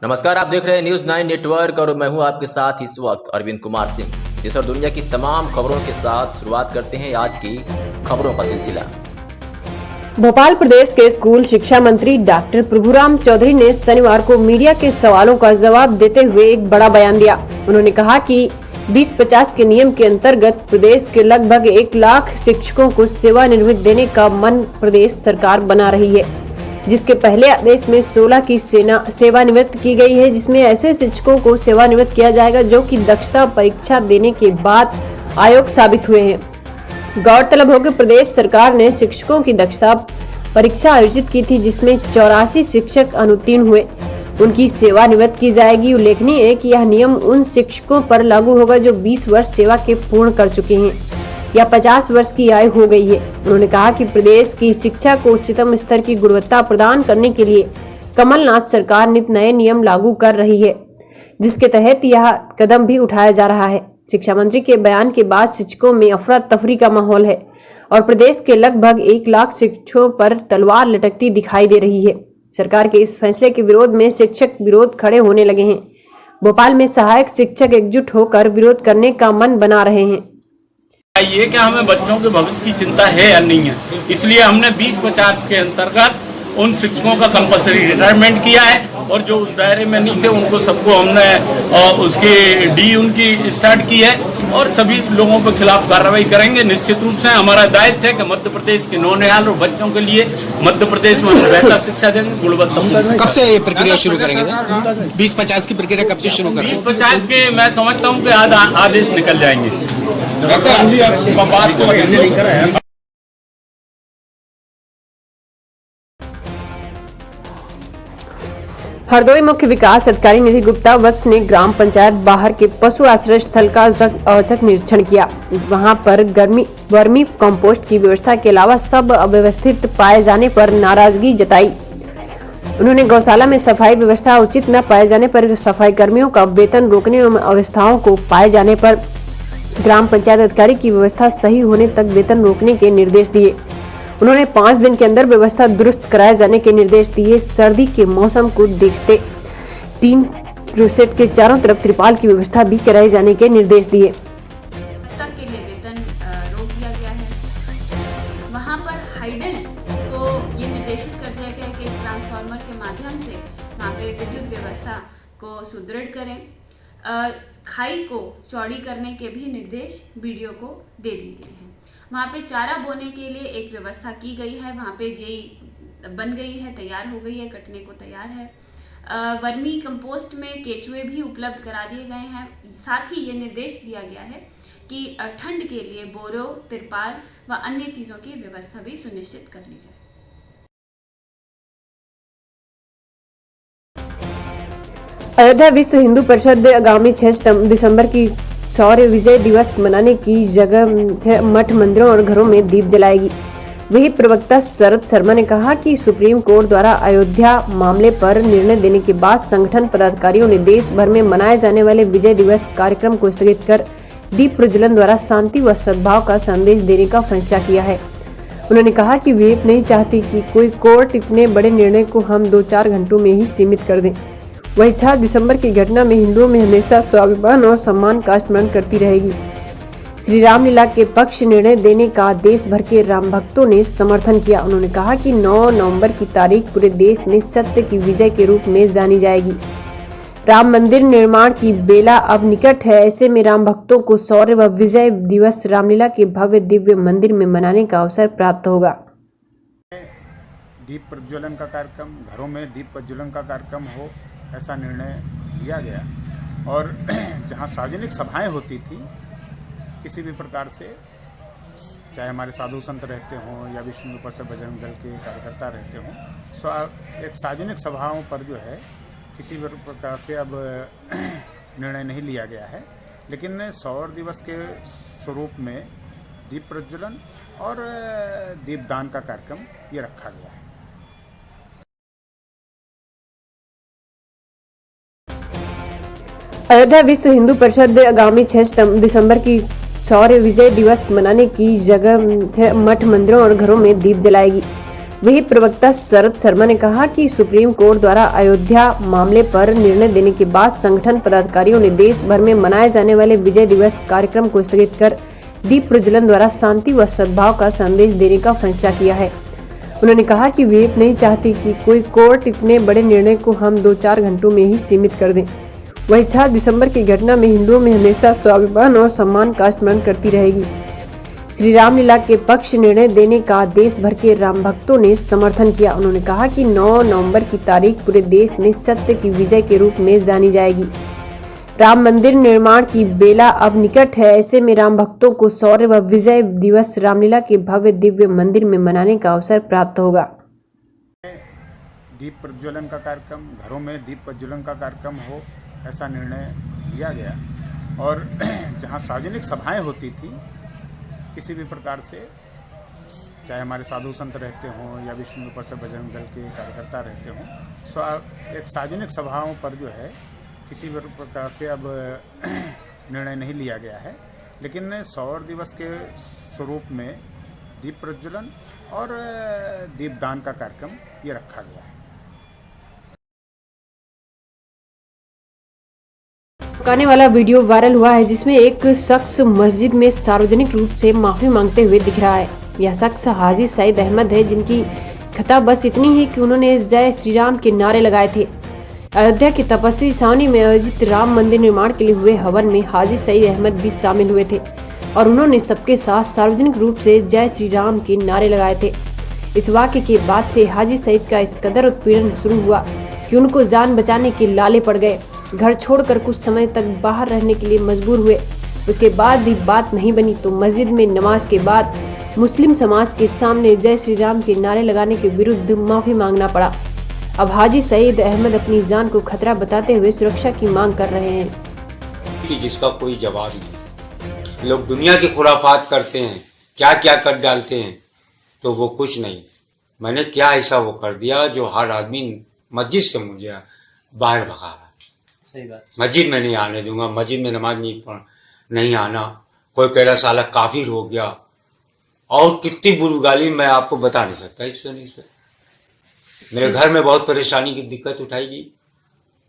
नमस्कार, आप देख रहे हैं न्यूज़ 9 नेटवर्क और मैं हूं आपके साथ इस वक्त अरविंद कुमार सिंह। देश और दुनिया की तमाम खबरों के साथ शुरुआत करते हैं आज की खबरों का सिलसिला। भोपाल प्रदेश के स्कूल शिक्षा मंत्री डॉक्टर प्रभुराम चौधरी ने शनिवार को मीडिया के सवालों का जवाब देते हुए एक बड़ा बयान दिया। उन्होंने कहा कि 20-50 के नियम के अंतर्गत प्रदेश के लगभग 1 लाख शिक्षकों को सेवानिवृत्त देने का मन प्रदेश सरकार बना रही है, जिसके पहले आदेश में 16 की सेवानिवृत्त की गई है, जिसमें ऐसे शिक्षकों को सेवानिवृत्त किया जाएगा जो कि दक्षता परीक्षा देने के बाद अयोग्य साबित हुए हैं। गौरतलब हो कि प्रदेश सरकार ने शिक्षकों की दक्षता परीक्षा आयोजित की थी, जिसमें 84 शिक्षक अनुत्तीर्ण हुए, उनकी सेवानिवृत्त की जाएगी। उल्लेखनीय है कि यह नियम उन शिक्षकों पर लागू होगा जो 20 वर्ष सेवा के पूर्ण कर चुके हैं या 50 वर्ष की आयु हो गई है। उन्होंने कहा कि प्रदेश की शिक्षा को उच्चतम स्तर की गुणवत्ता प्रदान करने के लिए कमलनाथ सरकार नित्य नए नियम लागू कर रही है, जिसके तहत यह कदम भी उठाया जा रहा है। शिक्षा मंत्री के बयान के बाद शिक्षकों में अफरा तफरी का माहौल है और प्रदेश के लगभग 1 लाख शिक्षकों पर तलवार लटकती दिखाई दे रही है। सरकार के इस फैसले के विरोध में शिक्षक विरोध खड़े होने लगे हैं। भोपाल में सहायक शिक्षक एकजुट होकर विरोध करने का मन बना रहे हैं। ये क्या हमें बच्चों के भविष्य की चिंता है या नहीं है, इसलिए हमने 20-50 के अंतर्गत उन शिक्षकों का कंपलसरी रिटायरमेंट किया है और जो उस दायरे में नहीं थे उनको सबको हमने उसकी डी उनकी स्टार्ट की है और सभी लोगों के खिलाफ कार्रवाई करेंगे। निश्चित रूप से हमारा दायित्व है कि मध्य प्रदेश के नौनिहाल और बच्चों के लिए मध्य प्रदेश में बेहतर शिक्षा देंगे, गुणवत्ता। कब से ये प्रक्रिया शुरू करेंगे? 20-50 की प्रक्रिया कब से शुरू करेंगे? 20-50 के मैं समझता हूँ कि आज आदेश निकल जाएंगे। हरदोई मुख्य विकास अधिकारी निधि गुप्ता वत्स ने ग्राम पंचायत बाहर के पशु आश्रय स्थल का औचक निरीक्षण किया। वहां पर वर्मी कंपोस्ट की व्यवस्था के अलावा सब अव्यवस्थित पाए जाने पर नाराजगी जताई। उन्होंने गौशाला में सफाई व्यवस्था उचित न पाए जाने पर, सफाई कर्मियों का वेतन रोकने एवं अवस्थाओं को पाए जाने पर ग्राम पंचायत अधिकारी की व्यवस्था सही होने तक वेतन रोकने के निर्देश दिए। उन्होंने 5 दिन के अंदर व्यवस्था दुरुस्त कराए जाने के निर्देश दिए। सर्दी के मौसम को देखते 3 सेट के चारों तरफ त्रिपाल की व्यवस्था भी कराए जाने के निर्देश दिए। के लिए वेतन रोक दिया गया है। वहाँ पर हाइडल को ये निर्देशित कर दिया गया है कि ट्रांसफार्मर के माध्यम से वहाँ पे विद्युत व्यवस्था को सुदृढ़ करें। खाई को चौड़ी करने के भी निर्देश बीडीओ को दे दिए गए हैं। वहाँ पे चारा बोने के लिए एक व्यवस्था की गई है, वहाँ पे जेई बन गई है, तैयार हो गई है, कटने को तैयार है। वर्मी कंपोस्ट में केचुए भी उपलब्ध करा दिए गए हैं। साथ ही ये निर्देश दिया गया है कि ठंड के लिए बोरो, तिरपाल व अन्य चीज़ों की व्यवस्था भी सुनिश्चित कर ली जाए। अयोध्या विश्व हिंदू परिषद आगामी 6 दिसंबर की शौर्य विजय दिवस मनाने की जगह मठ, मंदिरों और घरों में दीप जलाएगी। वही प्रवक्ता शरद शर्मा ने कहा कि सुप्रीम कोर्ट द्वारा अयोध्या मामले पर निर्णय देने के बाद संगठन पदाधिकारियों ने देश भर में मनाए जाने वाले विजय दिवस कार्यक्रम को स्थगित कर दीप प्रज्वलन द्वारा शांति व सद्भाव का संदेश देने का फैसला किया है। उन्होंने कहा कि वे नहीं चाहती कि कोई कोर्ट इतने बड़े निर्णय को हम 2-4 घंटों में ही सीमित कर दें। वही 6 दिसंबर की घटना में हिंदुओं में हमेशा स्वाभिमान और सम्मान का स्मरण करती रहेगी। श्री रामलीला के पक्ष निर्णय देने का देश भर के राम भक्तों ने समर्थन किया। उन्होंने कहा कि 9 नवंबर की तारीख पूरे देश में सत्य की विजय के रूप में जानी जाएगी। राम मंदिर निर्माण की बेला अब निकट है, ऐसे में राम भक्तों को शौर्य व विजय दिवस रामलीला के भव्य दिव्य मंदिर में मनाने का अवसर प्राप्त होगा। दीप प्रज्वलन का कार्यक्रम, घरों में दीप प्रज्वलन का कार्यक्रम हो, ऐसा निर्णय लिया गया। और जहां सार्वजनिक सभाएं होती थी किसी भी प्रकार से, चाहे हमारे साधु संत रहते हों या विश्व हिंदू परिषद बजरंग दल के कार्यकर्ता रहते हों, एक सार्वजनिक सभाओं पर जो है किसी भी प्रकार से अब निर्णय नहीं लिया गया है। लेकिन शौर्य दिवस के स्वरूप में दीप प्रज्वलन और दीपदान का कार्यक्रम ये रखा गया है। अयोध्या विश्व हिंदू परिषद आगामी 6 दिसंबर की शौर्य विजय दिवस मनाने की जगह मठ, मंदिरों और घरों में दीप जलाएगी। वही प्रवक्ता शरद शर्मा ने कहा कि सुप्रीम कोर्ट द्वारा अयोध्या मामले पर निर्णय देने के बाद संगठन पदाधिकारियों ने देश भर में मनाए जाने वाले विजय दिवस कार्यक्रम को स्थगित कर दीप प्रज्वलन द्वारा शांति व सद्भाव का संदेश देने का फैसला किया है। उन्होंने कहा कि वे नहीं चाहती कि कोई कोर्ट इतने बड़े निर्णय को हम 2-4 घंटों में ही सीमित कर दें। वही 6 दिसंबर की घटना में हिंदुओं में हमेशा स्वाभिमान और सम्मान का स्मरण करती रहेगी। श्री रामलीला के पक्ष निर्णय देने का देश भर के राम भक्तों ने समर्थन किया। उन्होंने कहा कि 9 नवंबर की तारीख पूरे देश में सत्य की विजय के रूप में जानी जाएगी। राम मंदिर निर्माण की बेला अब निकट है। ऐसे में राम भक्तों को शौर्य व विजय दिवस रामलीला के भव्य दिव्य मंदिर में मनाने का अवसर प्राप्त होगा। दीप प्रज्वलन का कार्यक्रम, घरों में दीप प्रज्वलन का कार्यक्रम हो, ऐसा निर्णय लिया गया। और जहां सार्वजनिक सभाएं होती थी किसी भी प्रकार से, चाहे हमारे साधु संत रहते हों या विश्व हिंदू परिषद बजरंग दल के कार्यकर्ता रहते हों, एक सार्वजनिक सभाओं पर जो है किसी भी प्रकार से अब निर्णय नहीं लिया गया है। लेकिन सौर दिवस के स्वरूप में दीप प्रज्वलन और दीपदान का कार्यक्रम ये रखा गया है। आने वाला वीडियो वायरल हुआ है जिसमें एक शख्स मस्जिद में सार्वजनिक रूप से माफी मांगते हुए दिख रहा है। यह शख्स हाजी सईद अहमद है, जिनकी खता बस इतनी है कि उन्होंने जय श्री राम के नारे लगाए थे। अयोध्या की तपस्वी छावनी में आयोजित राम मंदिर निर्माण के लिए हुए हवन में हाजी सईद अहमद भी शामिल हुए थे और उन्होंने सबके साथ सार्वजनिक रूप से जय श्री राम के नारे लगाए थे। इस वाक्य के बाद से हाजी सईद का इस कदर उत्पीड़न शुरू हुआ कि उनको जान बचाने के लाले पड़ गए। घर छोड़कर कुछ समय तक बाहर रहने के लिए मजबूर हुए। उसके बाद भी बात नहीं बनी तो मस्जिद में नमाज के बाद मुस्लिम समाज के सामने जय श्री राम के नारे लगाने के विरुद्ध माफी मांगना पड़ा। अब हाजी सईद अहमद अपनी जान को खतरा बताते हुए सुरक्षा की मांग कर रहे हैं कि जिसका कोई जवाब नहीं। लोग दुनिया की खुराफात करते हैं, क्या क्या कर डालते हैं, तो वो कुछ नहीं। मैंने क्या ऐसा वो कर दिया जो हर आदमी मस्जिद से मुझे बाहर भगा रहा। सही बात, मस्जिद में नहीं आने दूंगा, मस्जिद में नमाज नहीं आना। कोई कह रहा साला काफिर हो गया, और कितनी बुरी गाली मैं आपको बता नहीं सकता। इसमें मेरे घर में बहुत परेशानी की दिक्कत उठाई गई,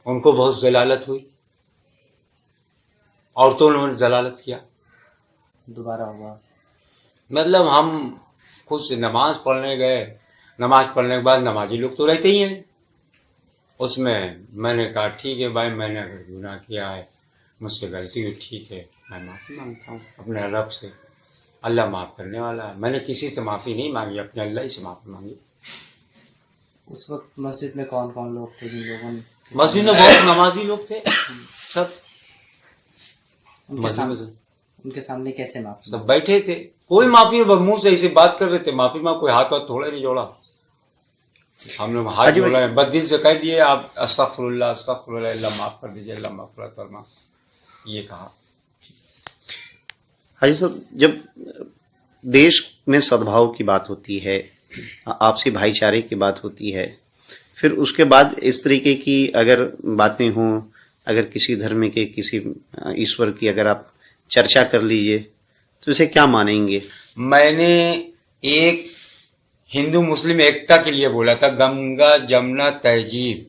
उनको बहुत जलालत हुई, औरतों ने जलालत किया। दोबारा हुआ मतलब हम खुद से नमाज पढ़ने गए, नमाज पढ़ने के बाद नमाजी लोग तो रहते ही हैं, उसमें मैंने कहा ठीक है भाई, मैंने अगर गुनाह किया है, मुझसे गलती हुई, ठीक है, मैं माफ़ी मांगता हूँ अपने रब से। अल्लाह माफ़ करने वाला है। मैंने किसी से माफ़ी नहीं मांगी, अपने अल्लाह ही से माफ़ी मांगी। उस वक्त मस्जिद में कौन कौन लोग थे? जिन लोगों ने मस्जिद में बहुत नमाजी लोग थे, सब उनके सामने कैसे माफी? सब बैठे थे, कोई माफी मुंह से ऐसे बात कर रहे थे, माफी मांग, कोई हाथ वाथ थोड़ा नहीं जोड़ा। हम लोग हाथ जोड़ा है, बस दिल से कह दिए आप अस्तगफिरुल्लाह अस्तगफिरुल्लाह, अल्लाह माफ कर दीजिए, अल्लाह मग़फ़िरत फरमा, ये कहा। हाजी साहब, जब देश में सद्भाव की बात होती है, आपसी भाईचारे की बात होती है, फिर उसके बाद इस तरीके की अगर बातें हों, अगर किसी धर्म के किसी ईश्वर की अगर आप चर्चा कर लीजिए तो इसे क्या मानेंगे? मैंने एक हिंदू मुस्लिम एकता के लिए बोला था, गंगा जमुना तहजीब।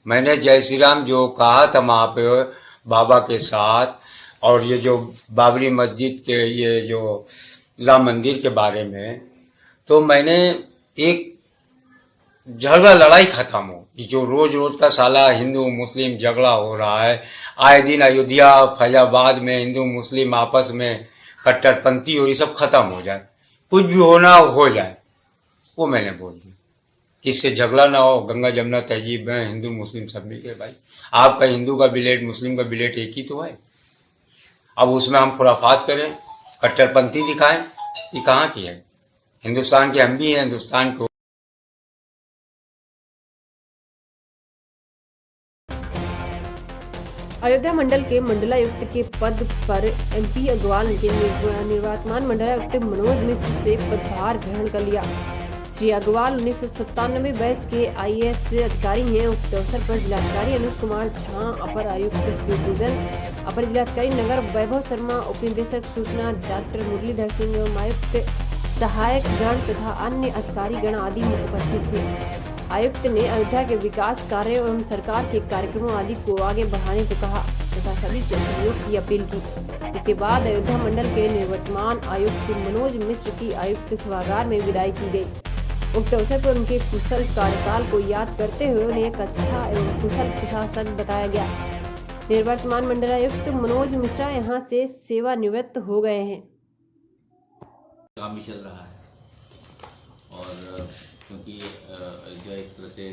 मैंने जय श्री राम जो कहा था वहाँ पे बाबा के साथ, और ये जो बाबरी मस्जिद के ये जो राम मंदिर के बारे में, तो मैंने एक झगड़ा लड़ाई खत्म हो, कि जो रोज रोज का साला हिंदू मुस्लिम झगड़ा हो रहा है, आए दिन अयोध्या फैजाबाद में हिंदू मुस्लिम आपस में कट्टरपंथी हो, ये सब खत्म हो जाए, कुछ भी होना हो जाए, वो मैंने बोल दिया, किससे झगड़ा ना हो, गंगा जमुना तहजीब में हिंदू मुस्लिम सब मिलके। भाई आपका हिंदू का बिलेट मुस्लिम का बिलेट एक ही तो है, अब उसमें हम खुराफात करें, कट्टरपंथी दिखाएं, ये कहाँ की है? हिंदुस्तान के हम भी हैं, हिंदुस्तान को। अयोध्या मंडल के मंडलायुक्त के पद पर एमपी अग्रवाल के निवर्तमान मंडलायुक्त मनोज मिश्र से पदभार ग्रहण कर लिया। श्री अग्रवाल 1997 बैच के आईएएस अधिकारी हैं। उक्त अवसर पर जिलाधिकारी अनुज कुमार झा, अपर आयुक्त शिवभूषण, अपर जिलाधिकारी नगर वैभव शर्मा, उप निदेशक सूचना डॉक्टर मुरलीधर सिंह एवं आयुक्त सहायक गण तथा अन्य अधिकारी गण आदि उपस्थित थे। आयुक्त ने अयोध्या के विकास कार्य एवं सरकार के कार्यक्रमों आदि को आगे बढ़ाने को कहा तथा सभी से सहयोग की अपील की। इसके बाद अयोध्या मंडल के निवर्तमान आयुक्त मनोज मिश्र की आयुक्त सभागार में विदाई की गई। उक्त अवसर पर उनके कुशल कार्यकाल को याद करते हुए उन्हें एक अच्छा एवं कुशल प्रशासक बताया गया। निवर्तमान मंडलायुक्त मनोज मिश्रा यहाँ से सेवानिवृत्त हो गए हैं। काम भी चल रहा है और क्योंकि अयोध्या एक तरह से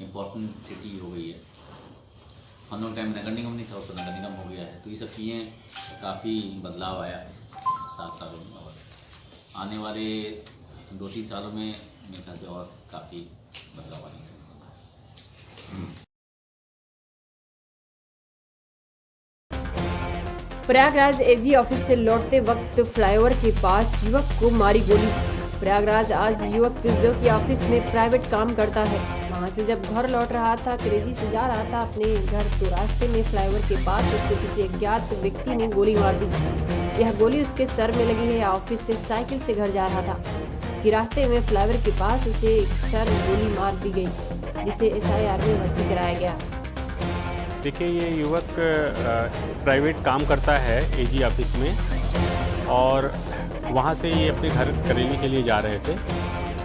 इम्पोर्टेंट सिटी हो गई है, हम लोग टाइम नगर निगम नहीं था, उसको नगर निगम हो गया है, तो ये सब चीज़ें काफ़ी बदलाव आया है 7 सालों में और आने वाले 2-3 सालों में मेरे ख्याल से और काफ़ी बदलाव आने से। प्रयागराज एजी ऑफिस से लौटते वक्त फ्लाईओवर के पास युवक को मारी गोली। प्रयागराज आज युवक जो कि ऑफिस में प्राइवेट काम करता है, वहां से जब घर लौट रहा था, क्रेजी से जा रहा था अपने घर, तो रास्ते में फ्लाईओवर के पास उसको किसी अज्ञात व्यक्ति ने गोली मार दी। यह गोली उसके सर में लगी है। ऑफिस से साइकिल से घर जा रहा था कि रास्ते में फ्लाईओवर के पास उसे सर गोली मार दी गई, जिसे SIR में भर्ती कराया गया। देखिए, ये युवक प्राइवेट काम करता है एजी ऑफिस में और वहाँ से ये अपने घर करेली के लिए जा रहे थे।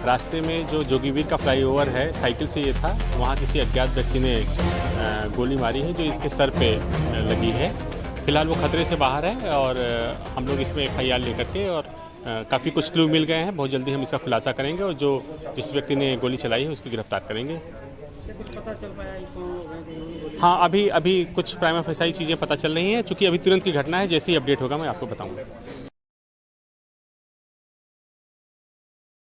रास्ते में जो जोगीवीर का फ्लाईओवर है, साइकिल से ये था, वहाँ किसी अज्ञात व्यक्ति ने गोली मारी है जो इसके सर पे लगी है। फिलहाल वो खतरे से बाहर है और हम लोग इसमें FIR लेकर के और काफ़ी कुछ क्लू मिल गए हैं। बहुत जल्दी हम इसका खुलासा करेंगे और जिस व्यक्ति ने गोली चलाई है उसको गिरफ्तार करेंगे। पता चल पाया? हाँ, अभी कुछ प्राइमा फेसाई चीज़ें पता चल रही हैं, चूँकि अभी तुरंत की घटना है। जैसे ही अपडेट होगा मैं आपको बताऊँगा।